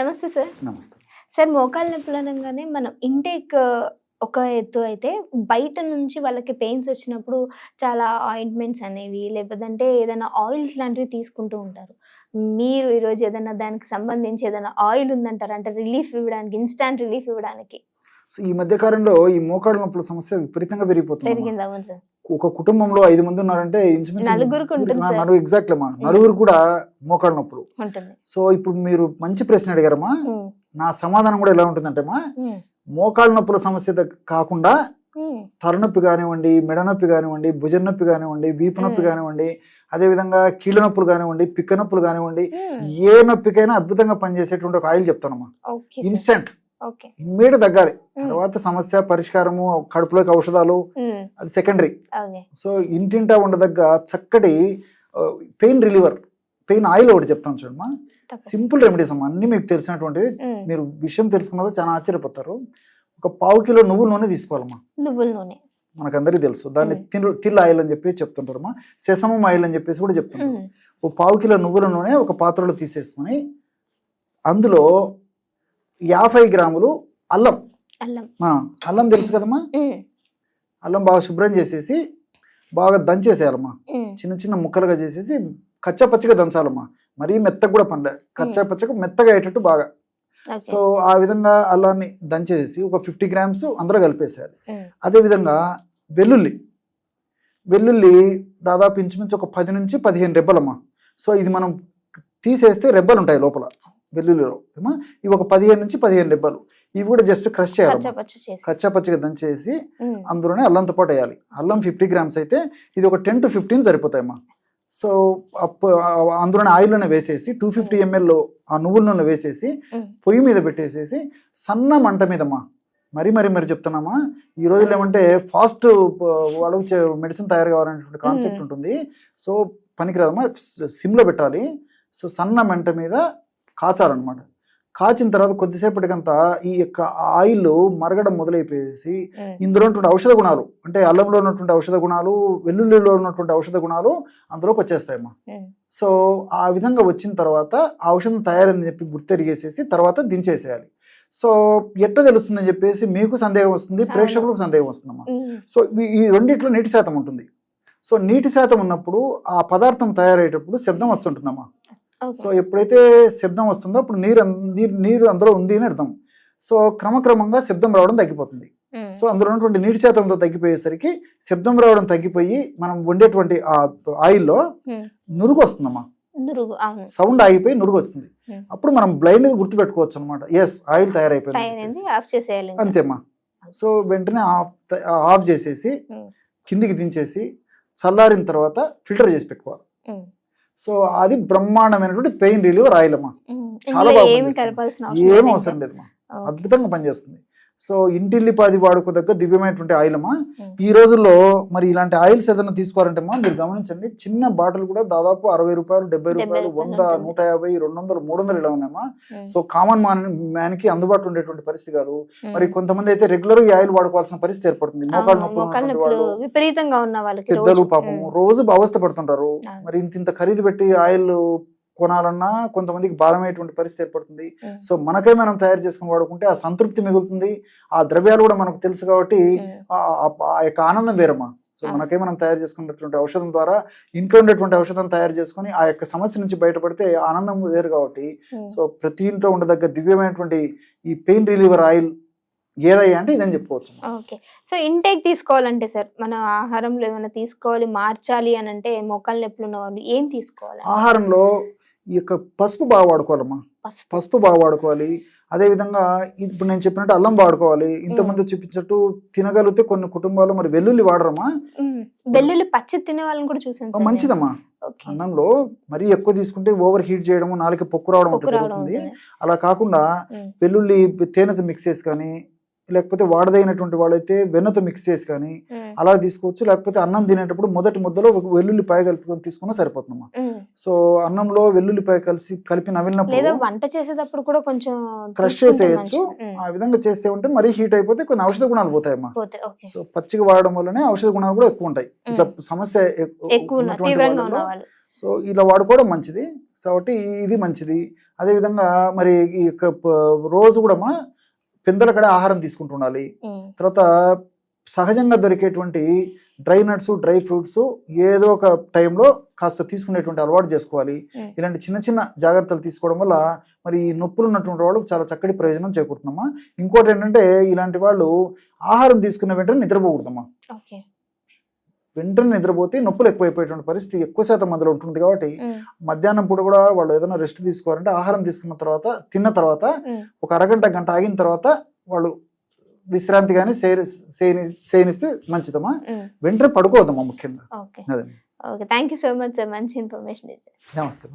నమస్తే సార్. నమస్తే. సార్ మోకాళ్ళ నొప్పులు అనంగానే మనం ఇంటేక్ ఒక ఎత్తు అయితే, బయట నుంచి వాళ్ళకి పెయిన్స్ వచ్చినప్పుడు చాలా ఆయింట్మెంట్స్ అనేవి లేకపోతే ఏదైనా ఆయిల్స్ లాంటివి తీసుకుంటూ ఉంటారు. మీరు ఈరోజు ఏదైనా దానికి సంబంధించి ఏదైనా ఆయిల్ ఉందంటారా? అంటే రిలీఫ్ ఇవ్వడానికి, ఇన్‌స్టాంట్ రిలీఫ్ ఇవ్వడానికి. సో ఈ మధ్య కాలంలో ఈ మోకాళ్ళ నొప్పుల సమస్య విపరీతంగా పెరిగిపోతుంది. పెరిగింది. అవును సార్. ఒక కుటుంబంలో 5 మంది ఉన్నారంటే నలుగురికి ఉంటుంది సార్. ఎగ్జాక్ట్లీ అమ్మా, నలుగురు కూడా మోకాళ్ళ నొప్పులు ఉంటుంది. సో ఇప్పుడు మీరు మంచి ప్రశ్న అడిగారమ్మా. నా సమాధానం కూడా ఎలా ఉంటుందంటే అమ్మా, మోకాళ్ళ నొప్పుల సమస్య కాకుండా తలనొప్పి కానివ్వండి, మెడ నొప్పి కానివ్వండి, భుజం నొప్పి కానివ్వండి, వీపు నొప్పి కానివ్వండి, అదేవిధంగా కీళ్ళ నొప్పులు కానివ్వండి, పిక్క నొప్పులు కానివ్వండి, ఏ నొప్పికైనా అద్భుతంగా పనిచేసేటువంటి ఒక ఆయిల్ చెప్తానమ్మా. ఇన్స్టెంట్ ఇమ్మీడియట్ తగ్గాలి. తర్వాత సమస్య పరిష్కారము, కడుపులోకి ఔషధాలు, అది సెకండరీ. సో ఇంటింటా ఉండదగ్గ చక్కటి పెయిన్ రిలీవర్, పెయిన్ ఆయిల్ ఒకటి చెప్తాను చూడమ్మా. సింపుల్ రెమెడీస్ అమ్మా, అన్ని మీకు తెలిసినటువంటివి. మీరు విషయం తెలుసుకున్నదో చాలా ఆశ్చర్యపోతారు. ఒక 1/2 కిలో నువ్వుల నూనె తీసుకోవాలమ్మా. నువ్వుల నూనె మనకందరికీ తెలుసు, దాన్ని తిల్ ఆయిల్ అని చెప్పి చెప్తుంటారమ్మా. సెసమం ఆయిల్ అని చెప్పేసి కూడా చెప్తుంటారు. ఒక 1/2 కిలో నువ్వుల నూనె ఒక పాత్రలో తీసేసుకొని అందులో 50 గ్రాములు అల్లం. అల్లం తెలుసు కదమ్మా. అల్లం బాగా శుభ్రం చేసేసి బాగా దంచేసేయాలమ్మా. చిన్న చిన్న ముక్కలుగా చేసేసి కచ్చా పచ్చిగా దంచాలమ్మా. మరీ మెత్తగా కూడా పండ, కచ్చా పచ్చగా మెత్తగా అయ్యేటట్టు బాగా. సో ఆ విధంగా అల్లాన్ని దంచేసి ఒక 50 గ్రామ్స్ అందులో కలిపేసేయాలి. అదేవిధంగా వెల్లుల్లి దాదాపు ఇంచుమించు ఒక 10 నుంచి 15 రెబ్బలమ్మా. సో ఇది మనం తీసేస్తే రెబ్బలు ఉంటాయి లోపల వెల్లుల్లిలో ఏమో. ఇవి ఒక 15 నుంచి 15 రెబ్బలు. ఇవి కూడా జస్ట్ క్రష్ చేయాలి, కచ్చా పచ్చిగా దంచేసి అందులోనే అల్లంతో పాటు వేయాలి. అల్లం 50 గ్రామ్స్ అయితే ఇది ఒక 10 to 15 సరిపోతాయమ్మా. సో అందులోనే ఆయిల్లోనే వేసేసి 250 ml ఆ నువ్వుల నూనె వేసేసి పొయ్యి మీద పెట్టేసేసి సన్న మంట మీదమ్మా. మరి చెప్తున్నామా, ఈ రోజుల్లో ఏమంటే ఫాస్ట్ వాళ్ళకి మెడిసిన్ తయారు కావాలనేటువంటి కాన్సెప్ట్ ఉంటుంది. సో పనికిరాదమ్మా, సిమ్లో పెట్టాలి. సో సన్న మంట మీద కాచాలన్నమాట. కాచిన తర్వాత కొద్దిసేపటికంతా ఈ యొక్క ఆయిల్ మరగడం మొదలైపోయేసి ఇందులో ఉన్నటువంటి ఔషధ గుణాలు, అంటే అల్లంలో ఉన్నటువంటి ఔషధ గుణాలు, వెల్లుల్లిలో ఉన్నటువంటి ఔషధ గుణాలు అందులోకి వచ్చేస్తాయమ్మా. సో ఆ విధంగా వచ్చిన తర్వాత ఆ ఔషధం తయారైందని చెప్పి గుర్తెరిగేసేసి తర్వాత దించేసేయాలి. సో ఎట్లా తెలుస్తుందని చెప్పేసి మీకు సందేహం వస్తుంది, ప్రేక్షకులకు సందేహం వస్తుందమ్మా. సో ఈ రెండిట్లో నీటి శాతం ఉంటుంది. సో నీటి శాతం ఉన్నప్పుడు ఆ పదార్థం తయారయ్యేటప్పుడు శబ్దం వస్తుంటుందమ్మా. సో ఎప్పుడైతే శబ్దం వస్తుందో అప్పుడు నీరు అందులో ఉంది అని అర్థం. సో క్రమక్రమంగా శబ్దం రావడం తగ్గిపోతుంది. సో అందులో ఉన్నటువంటి నీటి శాతంతో తగ్గిపోయేసరికి శబ్దం రావడం తగ్గిపోయి మనం వండేటువంటి ఆ ఆయిల్లో నురుగు వస్తుందమ్మా. సౌండ్ ఆగిపోయి నురుగు వస్తుంది. అప్పుడు మనం బ్లైండ్ గా గుర్తు పెట్టుకోవచ్చు అనమాట. ఎస్, ఆయిల్ తయారైపోయింది అంతేమ్మా. సో వెంటనే ఆఫ్ చేసేసి కిందికి దించేసి చల్లారిన తర్వాత ఫిల్టర్ చేసి పెట్టుకోవాలి. సో అది బ్రహ్మాండమైనటువంటి పెయిన్ రిలీవర్ ఆయిల్ అమ్మా. చాలా బాగా, ఏం అవసరం లేదమ్మా, అద్భుతంగా పనిచేస్తుంది. సో ఇంటిల్లిపాది వాడుకోదగ్గ దివ్యమైనటువంటి ఆయిల్ అమ్మా. ఈ రోజుల్లో మరి ఇలాంటి ఆయిల్స్ ఏదైనా తీసుకోవాలంటే అమ్మా మీరు గమనించండి, చిన్న బాటిల్ కూడా దాదాపు 60 రూపాయలు, 70 రూపాయలు, 100, 150, 200, 300 ఇలా ఉన్నాయమ్మా. సో కామన్ మ్యాన్ కి అందుబాటులో ఉండేటువంటి పరిస్థితి కాదు. మరి కొంతమంది అయితే రెగ్యులర్ ఈ ఆయిల్ వాడుకోవాల్సిన పరిస్థితి ఏర్పడుతుంది. మోకాళ్ళ నొప్పులు విపరీతంగా ఉన్న వాళ్ళకి, పెద్దలు పాపం రోజు అవస్థ పడుతుంటారు. మరి ఇంత ఖరీదు పెట్టి ఆయిల్ కొనాలన్నా కొంతమందికి భారమయ్యేటువంటి పరిస్థితి ఏర్పడుతుంది. సో మనకై మనం తయారు చేసుకుని వాడుకుంటే ఆ సంతృప్తి మిగులుతుంది. ఆ ద్రవ్యాలు కూడా మనకు తెలుసు కాబట్టి ఆ యొక్క ఆనందం వేరమ్మా. సో మనకై మనం తయారు చేసుకున్నటువంటి ఔషధం ద్వారా ఇంట్లో ఉండేటువంటి ఔషధం తయారు చేసుకుని ఆ యొక్క సమస్య నుంచి బయటపడితే ఆనందం వేరు కాబట్టి సో ప్రతి ఇంట్లో ఉండదగ్గ దివ్యమైనటువంటి ఈ పెయిన్ రిలీవర్ ఆయిల్ ఏదయ్యా అంటే ఇదని చెప్పుకోవచ్చు. ఓకే. సో ఇంటేక్ తీసుకోవాలంటే సార్ మన ఆహారంలో ఏమైనా తీసుకోవాలి, మార్చాలి అని అంటే మోకాళ్ళ నొప్పులు ఉన్న వాళ్ళు ఏం తీసుకోవాలి? ఆహారంలో ఈ యొక్క పసుపు బాగా వాడుకోవాలమ్మా. పసుపు బాగా వాడుకోవాలి. అదే విధంగా ఇప్పుడు నేను చెప్పినట్టు అల్లం వాడుకోవాలి. ఇంతకుముందు చూపించినట్టు తినగలిగితే కొన్ని కుటుంబాలు మరి వెల్లుల్లి వాడరమ్మా. వెల్లుల్లి పచ్చి తినే వాళ్ళని కూడా చూసాను. మంచిదమ్మా. అన్నంలో మరీ ఎక్కువ తీసుకుంటే ఓవర్ హీట్ చేయడం, నాలుక పొక్కు రావడం జరుగుతుంది. అలా కాకుండా వెల్లుల్లి తేనెతో మిక్స్ చేసి కానీ, లేకపోతే వాడదైనటువంటి వాళ్ళైతే వెన్నతో మిక్స్ చేసి కానీ, అలా తీసుకోవచ్చు. లేకపోతే అన్నం తినేటప్పుడు మొదటి ముద్దలో ఒక వెల్లుల్లిపాయ కలుపుకొని తీసుకున్నా సరిపోతుందమ్మా. సో అన్నంలో వెల్లుల్లిపాయ కలిపి లేదా నమిలినప్పుడు వంట చేసేటప్పుడు కూడా కొంచెం క్రష్ తీసుకుంటే చేసేయచ్చు. మంచిది. ఆ విధంగా చేస్తే ఉంటే మరీ హీట్ అయిపోతే కొన్ని ఔషధ గుణాలు పోతాయమ్మా. పోతే ఓకే. సో పచ్చిగా వాడడం వల్లనే ఔషధ గుణాలు కూడా ఎక్కువ ఉంటాయి. ఇట్లా సమస్య ఎక్కువ ఉన్నటువంటి తీవ్రంగా వాళ్ళలో ఉన్న వాళ్ళు. సో ఇలా వాడుకోవడం మంచిది. కాబట్టి ఇది మంచిది. అదేవిధంగా మరి ఈ రోజు కూడా పిందెల కడ ఆహారం తీసుకుంటూ ఉండాలి. తర్వాత సహజంగా దొరికేటువంటి డ్రై నట్స్, డ్రై ఫ్రూట్స్ ఏదో ఒక టైంలో కాస్త తీసుకునేటువంటి అలవాటు చేసుకోవాలి. ఇలాంటి చిన్న చిన్న జాగ్రత్తలు తీసుకోవడం వల్ల మరి ఈ నొప్పులు ఉన్నటువంటి వాళ్ళకి చాలా చక్కటి ప్రయోజనం చేకూరుతుందమ్మా. ఇంకోటి ఏంటంటే ఇలాంటి వాళ్ళు ఆహారం తీసుకున్న వెంటనే నిద్రపోకూడదమ్మా. వెంటనే నిద్రపోతే నొప్పులు ఎక్కువైపోయేటువంటి పరిస్థితి ఎక్కువ శాతం మందిలో ఉంటుంది. కాబట్టి మధ్యాహ్నం పూట కూడా వాళ్ళు ఏదైనా రెస్ట్ తీసుకోవాలంటే ఆహారం తీసుకున్న తర్వాత, తిన్న తర్వాత ఒక అరగంట గంట ఆగిన తర్వాత వాళ్ళు విశ్రాంతి కానీ సేనిస్తే మంచిదమ్మా. వెంటనే పడుకోవద్దమ్మా ముఖ్యంగా. ఓకే. అదే. Okay. Thank you so much sir. మంచి ఇన్ఫర్మేషన్ ఇచ్చారు. నమస్తే.